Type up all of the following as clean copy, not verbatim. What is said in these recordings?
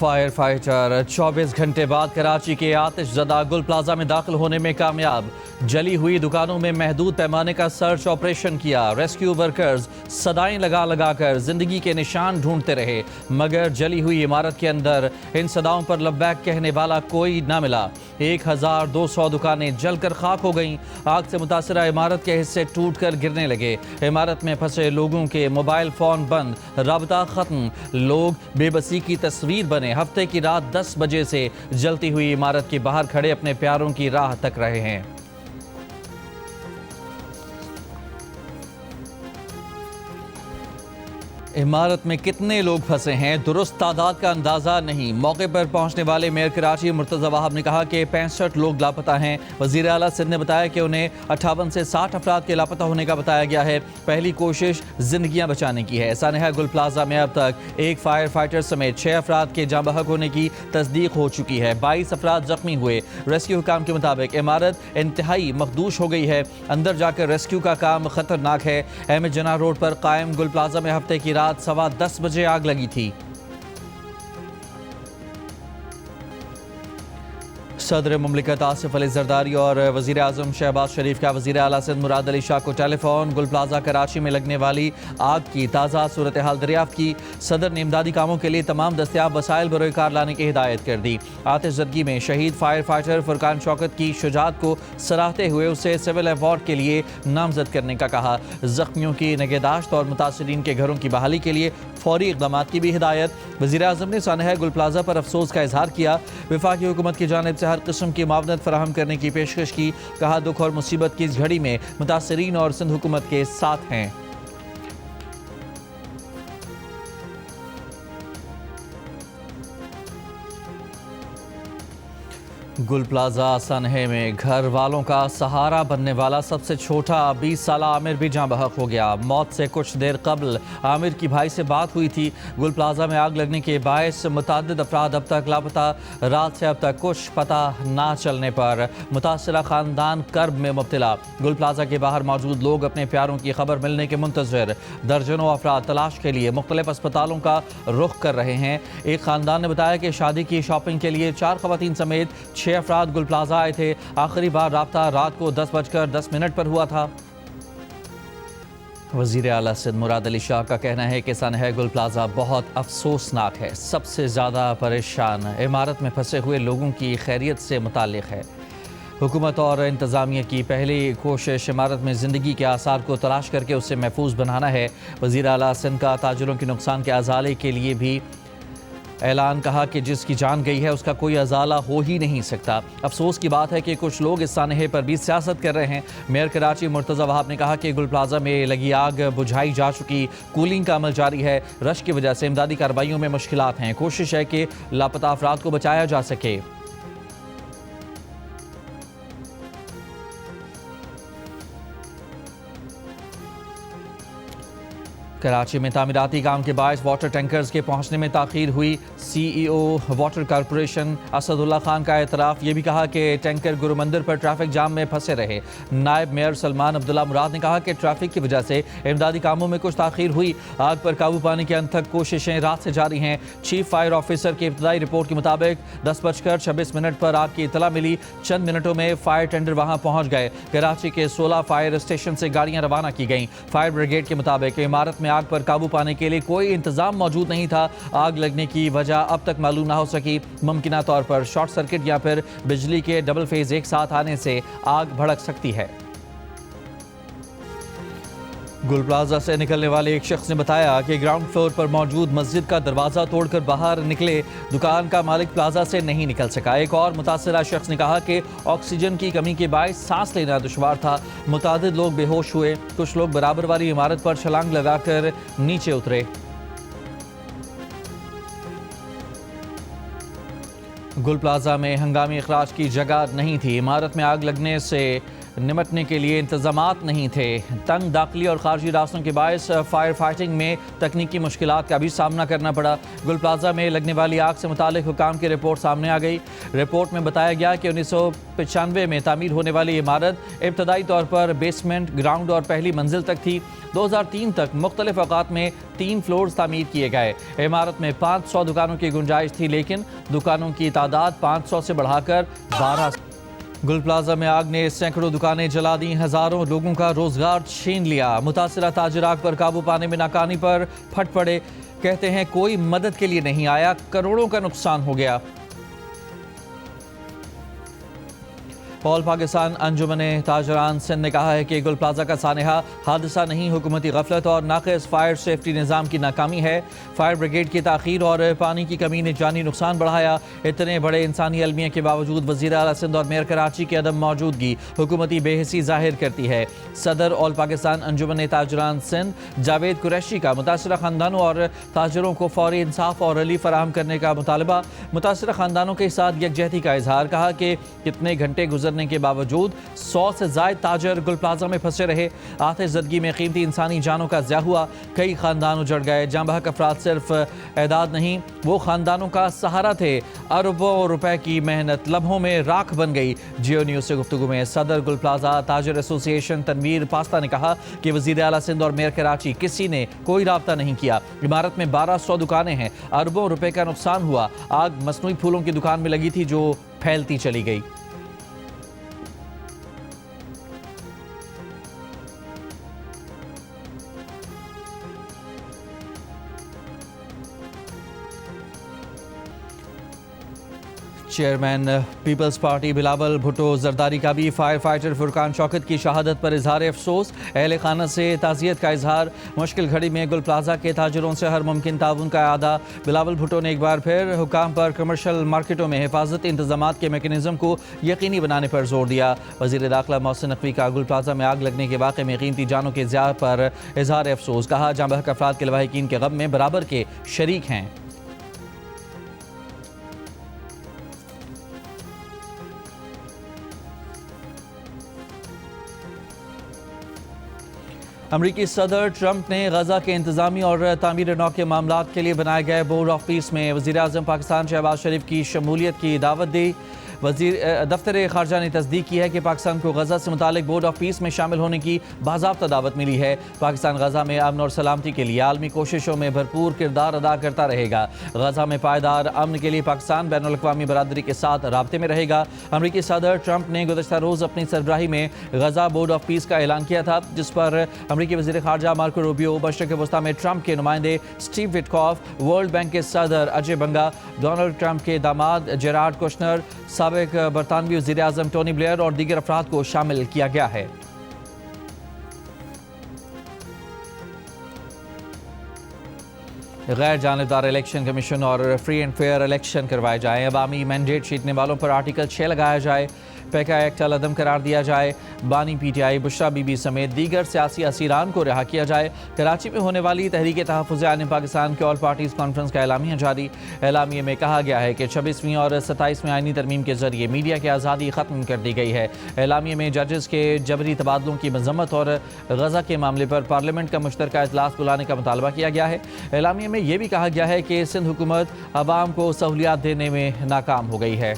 Fire fighter 24 घंटे बाद कराची के आतिशज़दा गुल प्लाजा में दाखिल होने में कामयाब। जली हुई दुकानों में महदूद पैमाने का सर्च ऑपरेशन किया। रेस्क्यू वर्कर्स सदाएं लगा लगा कर जिंदगी के निशान ढूंढते रहे, मगर जली हुई इमारत के अंदर इन सदाओं पर लब्बैक कहने वाला कोई ना मिला। 1200 दुकानें जलकर खाक हो गईं। आग से मुतासरा इमारत के हिस्से टूट कर गिरने लगे। इमारत में फंसे लोगों के मोबाइल फ़ोन बंद, राबता ख़त्म। लोग बेबसी की तस्वीर बने। हफ्ते की रात 10 बजे से जलती हुई इमारत के बाहर खड़े अपने प्यारों की राह तक रहे हैं। इमारत में कितने लोग फंसे हैं दुरुस्त तादाद का अंदाज़ा नहीं। मौके पर पहुंचने वाले मेयर कराची मुर्तज़ा वहाब ने कहा कि 65 लोग लापता हैं। वज़ीर आला सिंध ने बताया कि उन्हें 58 से 60 अफराद के लापता होने का बताया गया है। पहली कोशिश जिंदगियां बचाने की है। सानहा गुल प्लाजा में अब तक एक फायर फाइटर समेत 6 अफराद के जाँ बहक होने की तस्दीक हो चुकी है। 22 अफराद जख्मी हुए। रेस्क्यू हुकाम के मुताबिक इमारत इंतहाई मखदूश हो गई है। अंदर जाकर रेस्क्यू का काम खतरनाक है। अहमद जना रोड पर कायम गुल प्लाजा में हफ्ते की रात 10:15 बजे आग लगी थी। सदर मुमलिकत आसिफ अली जरदारी और वज़ीर आज़म शहबाज शरीफ का वज़ीर आला सिंध मुराद अली शाह को टेलीफोन। गुल प्लाजा कराची में लगने वाली आग की ताज़ा सूरत हाल दरियाफ्त की। सदर ने इमदादी कामों के लिए तमाम दस्तियाब वसाइल बरोकार लाने की हिदायत कर दी। आतिशज़दगी में शहीद फायर फाइटर फुरकान शौकत की शुजात को सराहते हुए उसे सिविल अवार्ड के लिए नामजद करने का कहा। ज़ख्मियों की निगहदाश्त और मुतासरीन के घरों की बहाली के लिए फौरी इक़दामात की भी हिदायत। वज़ीर आज़म ने सानहा गुल प्लाजा पर अफसोस का इजहार किया। वफाकी हुकूमत की जानिब से हर किस्म की मुआवनत फराहम करने की पेशकश की। कहा दुख और मुसीबत की इस घड़ी में मुतासरीन और सिंध हुकूमत के साथ हैं। गुल प्लाजा सनहे में घर वालों का सहारा बनने वाला सबसे छोटा 20 साला आमिर भी जाँ बहक हो गया। मौत से कुछ देर कबल आमिर की भाई से बात हुई थी। गुल प्लाजा में आग लगने के बायस मुतअद्दिद अफराद अब तक लापता। रात से अब तक कुछ पता ना चलने पर मुतासरा ख़ानदान कर्ब में मुब्तला। गुल प्लाजा के बाहर मौजूद लोग अपने प्यारों की खबर मिलने के मुंतज़िर। दर्जनों अफराद तलाश के लिए मुख्तलिफ अस्पतालों का रुख कर रहे हैं। एक ख़ानदान ने बताया कि शादी की शॉपिंग के लिए 4 ख़वातीन समेत 6 अफराद गुल प्लाजा आए थे। आखिरी बार राब्ता रात को 10:10 पर हुआ था। वज़ीर आला सिंध मुराद अली शाह का कहना है कि सानहा गुल प्लाजा बहुत अफसोसनाक है। सबसे ज़्यादा परेशान इमारत में फंसे हुए लोगों की खैरियत से मुताल्लिक़ है। हुकूमत और इंतज़ामिया की पहली कोशिश इमारत में ज़िंदगी के आसार को तलाश करके उसे महफूज बनाना है। वज़ीर आला सिंध का ताजिरों के नुकसान के अजाले के लिए भी ऐलान। कहा कि जिसकी जान गई है उसका कोई अजाला हो ही नहीं सकता। अफसोस की बात है कि कुछ लोग इस सानहे पर भी सियासत कर रहे हैं। मेयर कराची मुर्तज़ा वहाब ने कहा कि गुल प्लाजा में लगी आग बुझाई जा चुकी। कूलिंग का अमल जारी है। रश की वजह से इमदादी कार्रवाइयों में मुश्किलात हैं। कोशिश है कि लापता अफराद को बचाया जा सके। कराची में तामीराती काम के बायस वाटर टैंकर्स के पहुंचने में ताख़ीर हुई। CEO water corporation Asadullah Khan का एतराफ़। ये भी कहा कि टैंकर गुरु मंदिर पर ट्रैफिक जाम में फंसे रहे। नायब मेयर सलमान अब्दुल्ला मुराद ने कहा कि ट्रैफिक की वजह से इमदादी कामों में कुछ ताख़ीर हुई। आग पर काबू पाने के अंत तक कोशिशें रात से जारी हैं। चीफ फायर ऑफिसर की इब्तदाई रिपोर्ट के मुताबिक 10:26 पर आग की इतला मिली। चंद मिनटों में फायर टेंडर वहाँ पहुँच गए। कराची के 16 फायर स्टेशन से गाड़ियाँ रवाना की गईं। फायर ब्रिगेड के मुताबिक इमारत में आग पर काबू पाने के लिए कोई इंतजाम मौजूद नहीं था। आग लगने की वजह अब तक मालूम ना हो सकी। मुमकिना तौर पर शॉर्ट सर्किट या फिर बिजली के डबल फेज एक साथ आने से आग भड़क सकती है। गुल प्लाजा से निकलने वाले एक शख्स ने बताया कि ग्राउंड फ्लोर पर मौजूद मस्जिद का दरवाज़ा तोड़कर बाहर निकले। दुकान का मालिक प्लाजा से नहीं निकल सका। एक और मुतासरा शख्स ने कहा कि ऑक्सीजन की कमी के बायस सांस लेना दुश्वार था। मुतादिद लोग बेहोश हुए। कुछ लोग बराबर वाली इमारत पर छलांग लगाकर नीचे उतरे। गुल प्लाजा में हंगामी अखराज की जगह नहीं थी। इमारत में आग लगने से निपटने के लिए इंतजामात नहीं थे। तंग दाखिली और खारजी रास्तों के बायस फायर फाइटिंग में तकनीकी मुश्किलात का भी सामना करना पड़ा। गुल प्लाजा में लगने वाली आग से मुतालिक हुकाम की रिपोर्ट सामने आ गई। रिपोर्ट में बताया गया कि 1995 में तामीर होने वाली इमारत इब्तदाई तौर पर बेसमेंट, ग्राउंड और पहली मंजिल तक थी। 2003 तक मुख्तलिफ औकात में 3 फ्लोर्स तामीर किए गए। इमारत में 500 दुकानों की गुंजाइश थी, लेकिन दुकानों की तादाद 500 से बढ़ाकर 12। गुल प्लाजा में आग ने सैकड़ों दुकानें जला दी, हजारों लोगों का रोजगार छीन लिया। मुतासिरा ताजिर आग पर काबू पाने में नाकामी पर फट पड़े। कहते हैं कोई मदद के लिए नहीं आया, करोड़ों का नुकसान हो गया। ऑल पाकिस्तान अंजुमने ताजरान सिंध ने कहा है कि गुल प्लाजा का सानहा हादसा नहीं, हुकूमती गफलत और नाक़िस फायर सेफ्टी निज़ाम की नाकामी है। फायर ब्रिगेड की ताख़ीर और पानी की कमी ने जानी नुकसान बढ़ाया। इतने बड़े इंसानी अलमिया के बावजूद वज़ीर आला सिंध और मेयर कराची की अदम मौजूदगी हुकूमती बेहिसी ज़ाहिर करती है। सदर ऑल पाकिस्तान अंजुमने ताजरान सिंध जावेद कुरैशी का मुतासरा ख़ानदानों और ताजरों को फौरी इंसाफ और रिलीफ फराहम करने का मुतालबा। मुतासरा ख़ानदानों के साथ यकजहती का इजहार। कहा कि कितने घंटे गुजरने के बावजूद 100 से ज़ायद ताजर गुल प्लाजा में फंसे रहे। आतिशज़दगी में कीमती इंसानी जानों का ज़िया हुआ, कई खानदान उजड़ गए। जाँ बहक अफराद सिर्फ एदाद नहीं, वो खानदानों का सहारा थे। अरबों रुपए की मेहनत लम्हों में राख बन गई। जियो न्यूज़ से गुफ्तगू में सदर गुल प्लाजा ताजर एसोसिएशन तनवीर पास्ता ने कहा कि वज़ीर आला सिंध और मेयर कराची किसी ने कोई राब्ता नहीं किया। इमारत में 1200 दुकानें हैं, अरबों रुपए का नुकसान हुआ। आग मसनूई फूलों की दुकान में लगी थी जो फैलती चली गई। चेयरमैन पीपल्स पार्टी बिलावल भुट्टो जरदारी का भी फायर फाइटर फुरकान शौकत की शहादत पर इजहार अफसोस। अहले खाना से ताज़ियत का इजहार। मुश्किल घड़ी में गुल प्लाजा के ताजरों से हर मुमकिन ताउन का आदा। बिलावल भुट्टो ने एक बार फिर हुकाम पर कमर्शल मार्केटों में हिफाजती इंतजामात के मेकनिज़म को यकीनी बनाने पर जोर दिया। वज़ीर दाखिला मोहसिन नकवी का गुल प्लाजा में आग लगने के वाक़े में कीमती जानों के ज़िया पर इजहार अफसोस। कहा जाँ बहक अफराद के लवाहिकीन के गम में बराबर के शरीक हैं। अमरीकी सदर ट्रंप ने गजा के इंतजामी और तामीर नौ के मामलात के लिए बनाए गए बोर्ड ऑफ पीस में वज़ीर आज़म पाकिस्तान शहबाज शरीफ की शमूलियत की दावत दी। दफ्तर खारजा ने तस्दीक की है कि पाकिस्तान को गजा से मुतालिक बोर्ड ऑफ पीस में शामिल होने की बाज़ाब्ता दावत मिली है। पाकिस्तान गजा में अमन और सलामती के लिए आलमी कोशिशों में भरपूर किरदार अदा करता रहेगा। गजा में पायदार अमन के लिए पाकिस्तान बैनुल-अक़वामी बरादरी के साथ राब्ते में रहेगा। अमरीकी सदर ट्रंप ने गुज़श्ता रोज़ अपनी सरबराही में गजा बोर्ड ऑफ पीस का ऐलान किया था, जिस पर अमरीकी वज़ीर खारजा मार्को रूबियो, मशरिक़ वस्ता में ट्रंप के नुमाइंदे स्टीव विटकॉफ, वर्ल्ड बैंक के सदर अजय बंगा, डोनाल्ड ट्रंप के दामाद जेराड कुशनर, साबिक बरतानवी वज़ीर आज़म टोनी ब्लेयर और दीगर अफराद को शामिल किया गया है। गैर जानिबदार इलेक्शन कमीशन और फ्री एंड फेयर इलेक्शन करवाए जाएँ। अवामी मैंडेट जीतने वालों पर आर्टिकल 6 लगाया जाए। पैका एक्ट अलअदम करार दिया जाए। बानी पीटीआई, बुशरा बीबी समेत दीगर सियासी असीरान को रिहा किया जाए। कराची में होने वाली तहरीक तहफ़्फ़ुज़ आइन पाकिस्तान के ऑल पार्टीज़ कॉन्फ्रेंस का एलामिया जारी। एलामिया में कहा गया है कि 26वीं और 27वें आइनी तरमीम के जरिए मीडिया की आज़ादी ख़त्म कर दी गई है। एलामिया में जजेस के जबरी तबादलों की मजम्मत और गजा के मामले पर पार्लियामेंट का मुश्तरका इजलास बुलाने का मुतालबा किया गया है। एलामिया में यह भी कहा गया है कि सिंध हुकूमत अवाम को सहूलियात देने में नाकाम हो गई है।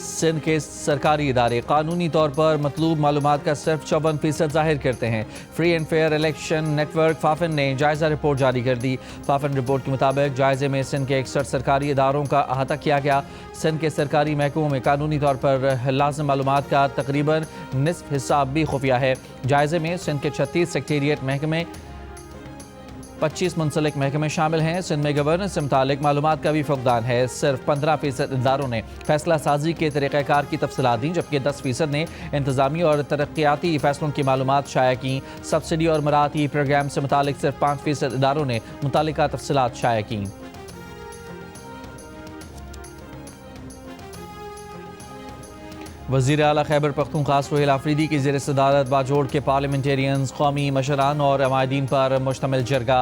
सिंध के सरकारी इदारे कानूनी तौर पर मतलूब मालूमात का सिर्फ 54% ज़ाहिर करते हैं। Free and fair election network FAFEN ने जायज़ा रिपोर्ट जारी कर दी। फाफिन रिपोर्ट के मुताबिक जायजे में सिंध के 61 सरकारी इदारों का अहाता किया गया। सिंध के सरकारी महकमों में कानूनी तौर पर लाज़िम मालूमात का तकरीबन निस्फ हिस्सा भी खुफिया है। जायजे में सिंध के 36 सेक्रेटेरिएट महकमे, 25 मुंसलिक महकमे शामिल हैं। सिंध में गवर्नेंस से मुतालिक मालूमात का भी फुकदान है। सिर्फ 15% इदारों ने फैसला साजी के तरीक़ाकार की तफसीलात दी, जबकि 10% ने इंतजामी और तरक्याती फैसलों की मालूमात शाया की। सब्सिडी और मराठी प्रोग्राम से मुतालिक सिर्फ 5% इदारों ने मुतालिका तफसीलात शाया की। वज़ीर आला खैबर पख्तूनख्वा सुहेल आफरीदी की ज़ेर सदारत बाजोड़ के पार्लियामेंटेरियंस, कौमी मशरान और अमायदीन पर मुश्तमिल जरगा।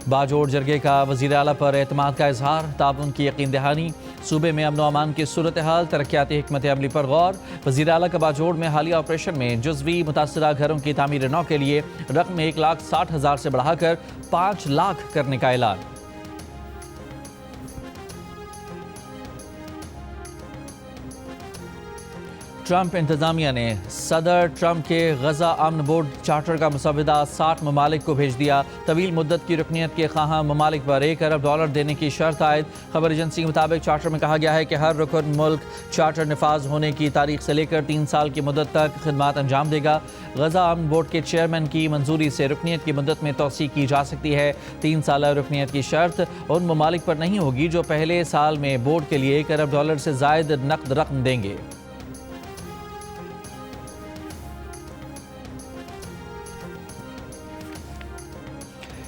बाजोड़ जरगे का वज़ीर आला पर एतमाद का इजहार, ताउन की यकीन दहानी, सूबे में अमन व अमान की सूरत हाल, तरक्याती हिकमत अमली पर गौर। वज़ीर आला का बाजोड़ में हालिया ऑपरेशन में जुज़वी मुतासरा घरों की तामीर नौ के लिए रकम 1,60,000 से बढ़ाकर 5 लाख करने का ऐलान। ट्रंप इंतजामिया ने सदर ट्रंप के गजा अमन बोर्ड चार्टर का मुसवदा 60 ममालिक को भेज दिया। तवील मुद्दत की रुकनीत के ख़ाहा ममालिक पर $1 अरब देने की शर्त आयद। खबर एजेंसी के मुताबिक चार्टर में कहा गया है कि हर रुकन मुल्क चार्टर नफाज होने की तारीख से लेकर 3 साल की मुद्दत तक खिदमात अंजाम देगा। गजा अमन बोर्ड के चेयरमैन की मंजूरी से रुकनीत की मुद्दत में तोसी की जा सकती है। 3 साल रुकनीत की शर्त उन ममालिक पर नहीं होगी जो पहले साल में बोर्ड के लिए $1 अरब से जायद नकद रकम देंगे।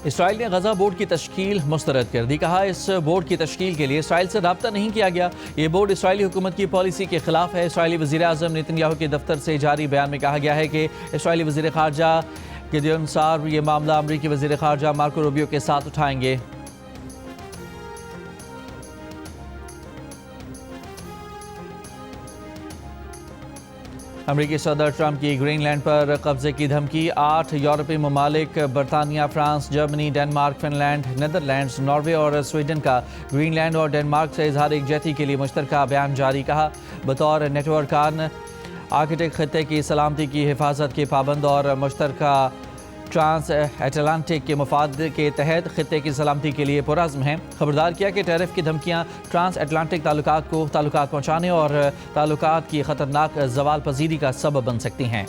इसराइल ने गजा बोर्ड की तश्कील मुस्तरद कर दी। कहा, इस बोर्ड की तश्कील के लिए इसराइल से रब्ता नहीं किया गया। ये बोर्ड इसराइली हुकूमत की पॉलिसी के खिलाफ है। इसराइली वज़ीर आज़म नेतन्याहू के दफ्तर से जारी बयान में कहा गया है कि इसराइली वज़ीर ख़ारजा गिdeon सार ये मामला अमरीकी वज़ीर ख़ारजा मार्को रूबियो के साथ उठाएंगे। अमरीकी सदर ट्रंप की ग्रीनलैंड पर कब्जे की धमकी। 8 यूरोपीय ममालिक बरतानिया, France, Germany, Denmark, Finland, Netherlands, Norway और स्वीडन का ग्रीनलैंड और डेनमार्क से इजहार एकजहती के लिए मुश्तरका बयान जारी। कहा, बतौर नेटवर्क आर्किटिक खत्ते की सलामती की हिफाजत के पाबंद और मुश्तरका ट्रांस एटलांटिक के मफाद के तहत खत्ते की सलामती के लिए पुरज़्म हैं। खबरदार किया कि टैरिफ की धमकियाँ ट्रांस एटलांटिक ताल्लुकात को ताल्लुकात पहुँचाने और ताल्लुकात की ख़तरनाक ज़वाल पजीरी का सबब बन सकती हैं।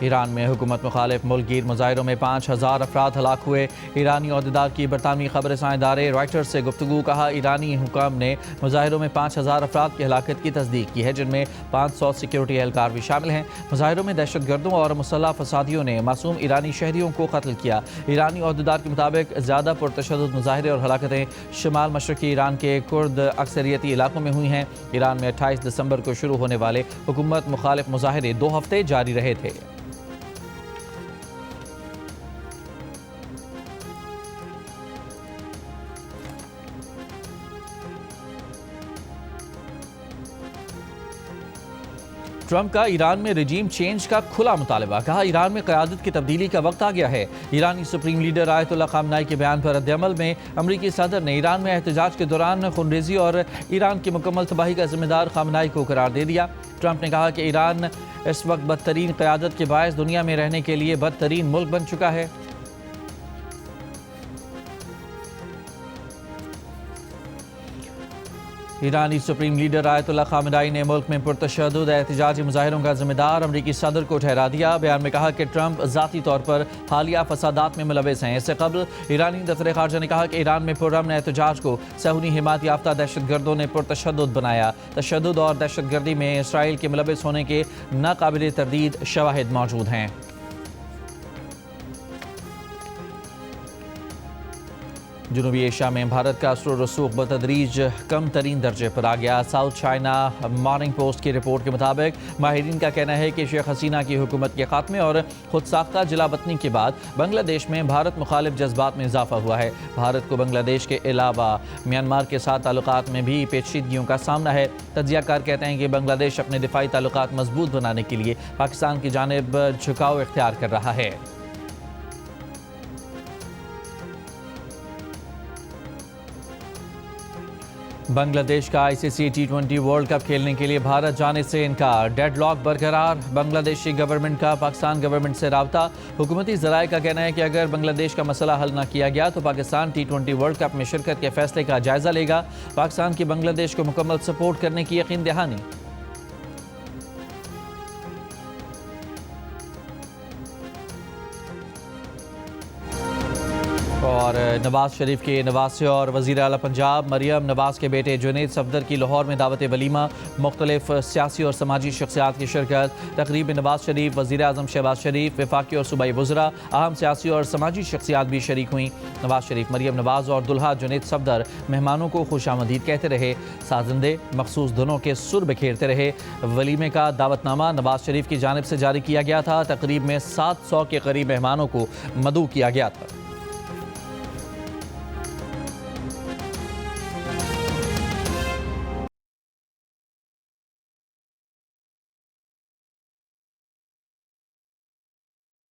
ईरान में हुकूमत मुखालिफ मुल्कगीर मुजाहिरों में 5,000 अफराद हलाक हुए। ईरानी अहदेदार की बरतानवी खबर रसां इदारे रॉयटर्स से गुफ्तगू। कहा, ईरानी हुकाम ने मुजाहिरों में 5,000 अफराद की हलाकत की तस्दीक की है, जिनमें 500 सिक्योरिटी एहलकार भी शामिल हैं। मुजाहिरों में दहशत गर्दों और मुसल्लह फसादियों ने मासूम ईरानी शहरियों को कत्ल किया। ईरानी अहदेदार के मुताबिक ज़्यादा पुरतशद्दुद मुजाहिरे और हलाकतें शमाल मशरकी ईरान के कुर्द अक्सरियती इलाकों में हुई हैं। ईरान में 28 दिसंबर को शुरू होने वाले हुकूमत मुखालिफ मुजाहिरे 2 हफ्ते जारी रहे थे। ट्रंप का ईरान में रजीम चेंज का खुला मुतालबा। कहा, ईरान में क़यादत की तब्दीली का वक्त आ गया है। ईरानी सुप्रीम लीडर आयतुल्लाह ख़ामनाई के बयान पर रद्द-ए-अमल में अमरीकी सदर ने ईरान में एहतजाज के दौरान खूनरेज़ी और ईरान की मुकम्मल तबाही का जिम्मेदार ख़ामनाई को करार दे दिया। ट्रंप ने कहा कि ईरान इस वक्त बदतरीन क़यादत के बायस दुनिया में रहने के लिए बदतरीन मुल्क बन चुका है। ईरानी सुप्रीम लीडर आयतुल्लाह ख़ामनाई ने मुल्क में पुरतशद्दुद एहतजाजी मुजाहिरों का जिम्मेदार अमरीकी सदर को ठहरा दिया। बयान में कहा कि ट्रंप ज़ाती तौर पर हालिया फसादात में मुलविस हैं। इससे कबल ईरानी दफ्तर ख़ारजा ने कहा कि ईरान में पुरअमन एहतजाज को सहूनी हिमायत याफ्ता दहशतगर्दों ने पुरतशद्दुद बनाया। तशद्दुद और दहशतगर्दी में इसराइल के मुलविस होने के नाकाबिल तरदीद शवाहिद मौजूद हैं। जनूबी एशिया में भारत का असर रसूख बतदरीज कम तरीन दर्जे पर आ गया। साउथ चाइना मॉर्निंग पोस्ट की रिपोर्ट के मुताबिक माहिरीन का कहना है कि शेख हसीना की हुकूमत के खात्मे और खुद साख्ता जिलावतनी के बाद बांग्लादेश में भारत मुखालिफ जज्बात में इजाफा हुआ है। भारत को बांग्लादेश के अलावा म्यांमार के साथ ताल्लुकात में भी पेचीदगियों का सामना है। तज्जियाकार कहते हैं कि बांग्लादेश अपने दिफाई ताल्लुकात मजबूत बनाने के लिए पाकिस्तान की जानिब झुकाव इख्तियार कर रहा है। बांग्लादेश का ICC T20 वर्ल्ड कप खेलने के लिए भारत जाने से इनकार। डेडलॉक बरकरार। बांग्लादेशी गवर्नमेंट का पाकिस्तान गवर्नमेंट से राब्ता। हुकूमती ज़राए का कहना है कि अगर बांग्लादेश का मसला हल न किया गया तो पाकिस्तान T20 वर्ल्ड कप में शिरकत के फैसले का जायजा लेगा। पाकिस्तान की बांग्लादेश को मुकम्मल सपोर्ट करने की यकीन दहानी। और नवाज शरीफ के नवासे और वज़ीर आला पंजाब मरियम नवाज के बेटे जुनैद सफदर की लाहौर में दावत वलीमा, मुख्तलिफ सियासी और समाजी शख्सियात की शिरकत। तकरीब में नवाज शरीफ, वज़ीर आज़म शहबाज शरीफ, वफाकी और सूबाई वज़रा, अहम सियासी और समाजी शख्सियात भी शरीक हुई। नवाज शरीफ, मरियम नवाज और दुल्हा जुनैद सफदर मेहमानों को खुशामदीद कहते रहे। साजिंदे मखसूस धुनों के सुर बिखेरते रहे। वलीमे का दावतनामा नवाज शरीफ की जानिब से जारी किया गया था। तकरीब में 700 के करीब मेहमानों को मदऊ किया गया था।